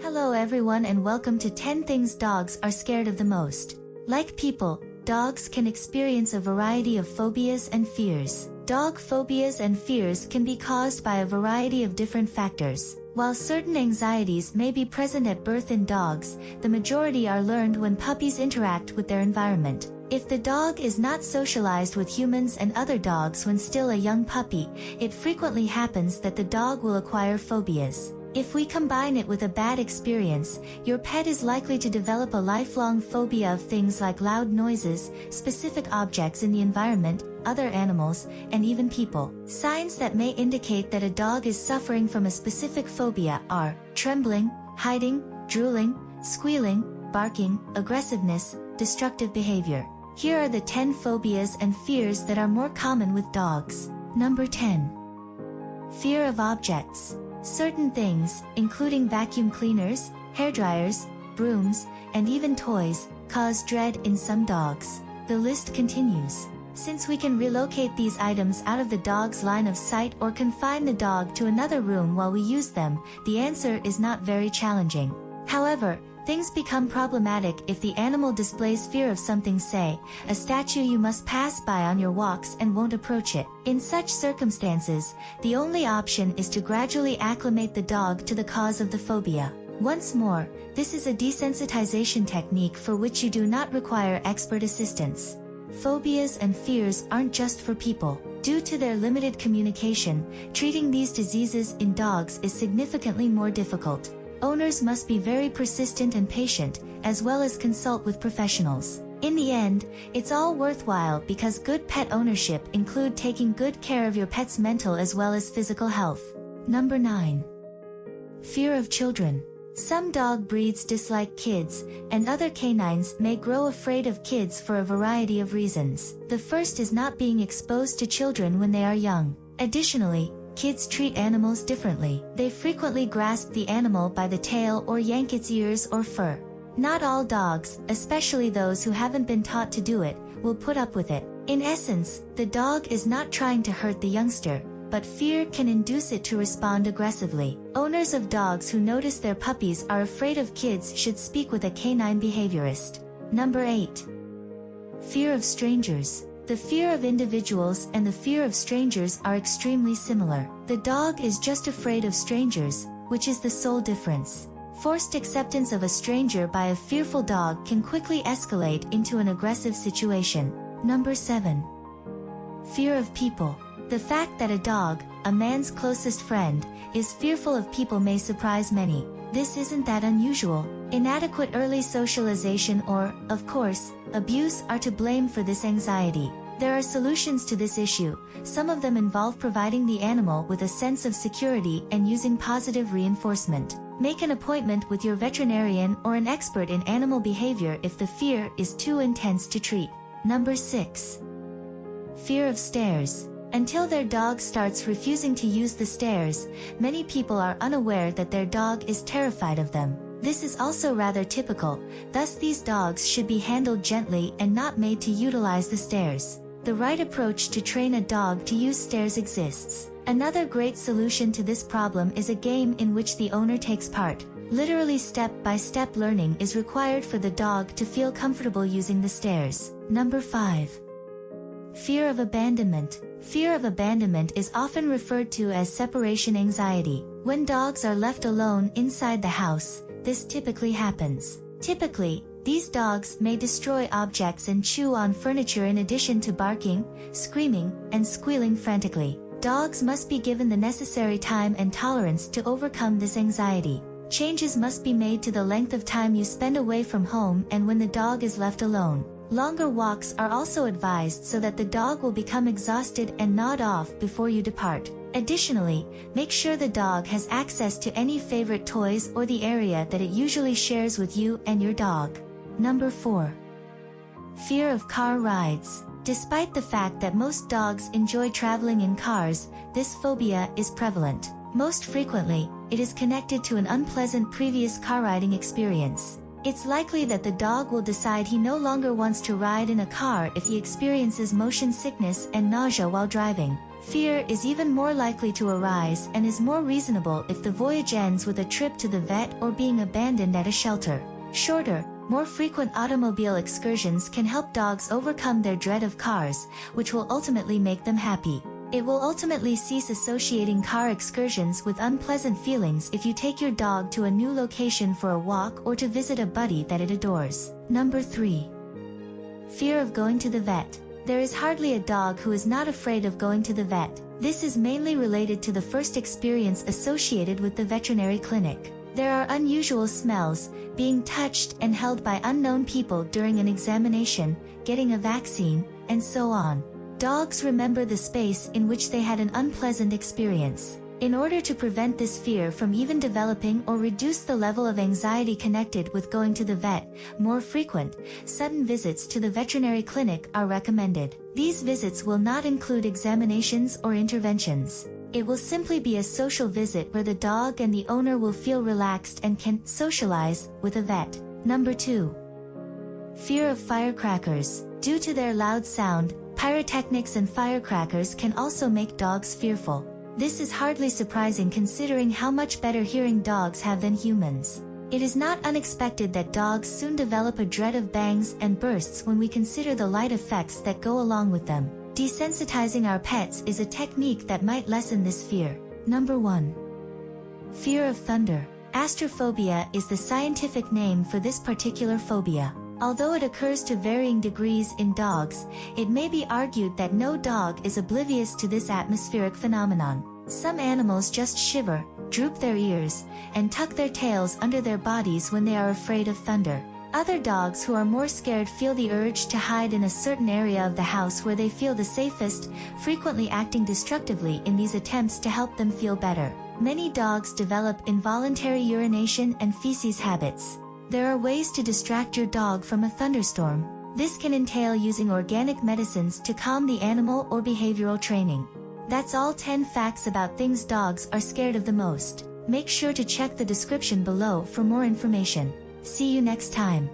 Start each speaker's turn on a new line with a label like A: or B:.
A: Hello everyone and welcome to 10 things dogs are scared of the most. Like people, dogs can experience a variety of phobias and fears. Dog phobias and fears can be caused by a variety of different factors. While certain anxieties may be present at birth in dogs, the majority are learned when puppies interact with their environment. If the dog is not socialized with humans and other dogs when still a young puppy, it frequently happens that the dog will acquire phobias. If we combine it with a bad experience, your pet is likely to develop a lifelong phobia of things like loud noises, specific objects in the environment, other animals, and even people. Signs that may indicate that a dog is suffering from a specific phobia are trembling, hiding, drooling, squealing, barking, aggressiveness, destructive behavior. Here are the 10 phobias and fears that are more common with dogs. Number 10. Fear of objects. Certain things, including vacuum cleaners, hairdryers, brooms, and even toys, cause dread in some dogs. The list continues. Since we can relocate these items out of the dog's line of sight or confine the dog to another room while we use them, the answer is not very challenging. However, things become problematic if the animal displays fear of something, say, a statue you must pass by on your walks and won't approach it. In such circumstances, the only option is to gradually acclimate the dog to the cause of the phobia. Once more, this is a desensitization technique for which you do not require expert assistance. Phobias and fears aren't just for people. Due to their limited communication, treating these diseases in dogs is significantly more difficult. Owners must be very persistent and patient, as well as consult with professionals. In the end, it's all worthwhile because good pet ownership include taking good care of your pet's mental as well as physical health. Number 9. Fear of children. Some dog breeds dislike kids, and other canines may grow afraid of kids for a variety of reasons. The first is not being exposed to children when they are young. Additionally, kids treat animals differently. They frequently grasp the animal by the tail or yank its ears or fur. Not all dogs, especially those who haven't been taught to do it, will put up with it. In essence, the dog is not trying to hurt the youngster, but fear can induce it to respond aggressively. Owners of dogs who notice their puppies are afraid of kids should speak with a canine behaviorist. Number 8. Fear of strangers. The fear of individuals and the fear of strangers are extremely similar. The dog is just afraid of strangers, which is the sole difference. Forced acceptance of a stranger by a fearful dog can quickly escalate into an aggressive situation. Number 7. Fear of people. The fact that a dog, a man's closest friend, is fearful of people may surprise many. This isn't that unusual. Inadequate early socialization or, of course, abuse are to blame for this anxiety. There are solutions to this issue. Some of them involve providing the animal with a sense of security and using positive reinforcement. Make an appointment with your veterinarian or an expert in animal behavior if the fear is too intense to treat. Number 6. Fear of stairs. Until their dog starts refusing to use the stairs, many people are unaware that their dog is terrified of them. This is also rather typical, thus these dogs should be handled gently and not made to utilize the stairs. The right approach to train a dog to use stairs exists. Another great solution to this problem is a game in which the owner takes part. Literally step-by-step learning is required for the dog to feel comfortable using the stairs. Number 5. Fear of abandonment. Fear of abandonment is often referred to as separation anxiety. When dogs are left alone inside the house, this typically happens. Typically, these dogs may destroy objects and chew on furniture in addition to barking, screaming, and squealing frantically. Dogs must be given the necessary time and tolerance to overcome this anxiety. Changes must be made to the length of time you spend away from home and when the dog is left alone. Longer walks are also advised so that the dog will become exhausted and nod off before you depart. Additionally, make sure the dog has access to any favorite toys or the area that it usually shares with you and your dog. Number 4. Fear of car rides. Despite the fact that most dogs enjoy traveling in cars, this phobia is prevalent. Most frequently, it is connected to an unpleasant previous car riding experience. It's likely that the dog will decide he no longer wants to ride in a car if he experiences motion sickness and nausea while driving. Fear is even more likely to arise and is more reasonable if the voyage ends with a trip to the vet or being abandoned at a shelter. Shorter, more frequent automobile excursions can help dogs overcome their dread of cars, which will ultimately make them happy. It will ultimately cease associating car excursions with unpleasant feelings if you take your dog to a new location for a walk or to visit a buddy that it adores. Number 3. Fear of going to the vet. There is hardly a dog who is not afraid of going to the vet. This is mainly related to the first experience associated with the veterinary clinic. There are unusual smells, being touched and held by unknown people during an examination, getting a vaccine, and so on. Dogs remember the space in which they had an unpleasant experience. In order to prevent this fear from even developing or reduce the level of anxiety connected with going to the vet, more frequent, sudden visits to the veterinary clinic are recommended. These visits will not include examinations or interventions. It will simply be a social visit where the dog and the owner will feel relaxed and can socialize with a vet. Number 2. Fear of firecrackers. Due to their loud sound, pyrotechnics and firecrackers can also make dogs fearful. This is hardly surprising considering how much better hearing dogs have than humans. It is not unexpected that dogs soon develop a dread of bangs and bursts when we consider the light effects that go along with them. Desensitizing our pets is a technique that might lessen this fear. Number 1. Fear of thunder. Astrophobia is the scientific name for this particular phobia. Although it occurs to varying degrees in dogs, it may be argued that no dog is oblivious to this atmospheric phenomenon. Some animals just shiver, droop their ears, and tuck their tails under their bodies when they are afraid of thunder. Other dogs who are more scared feel the urge to hide in a certain area of the house where they feel the safest, frequently acting destructively in these attempts to help them feel better. Many dogs develop involuntary urination and feces habits. There are ways to distract your dog from a thunderstorm. This can entail using organic medicines to calm the animal or behavioral training. That's all 10 facts about things dogs are scared of the most. Make sure to check the description below for more information. See you next time.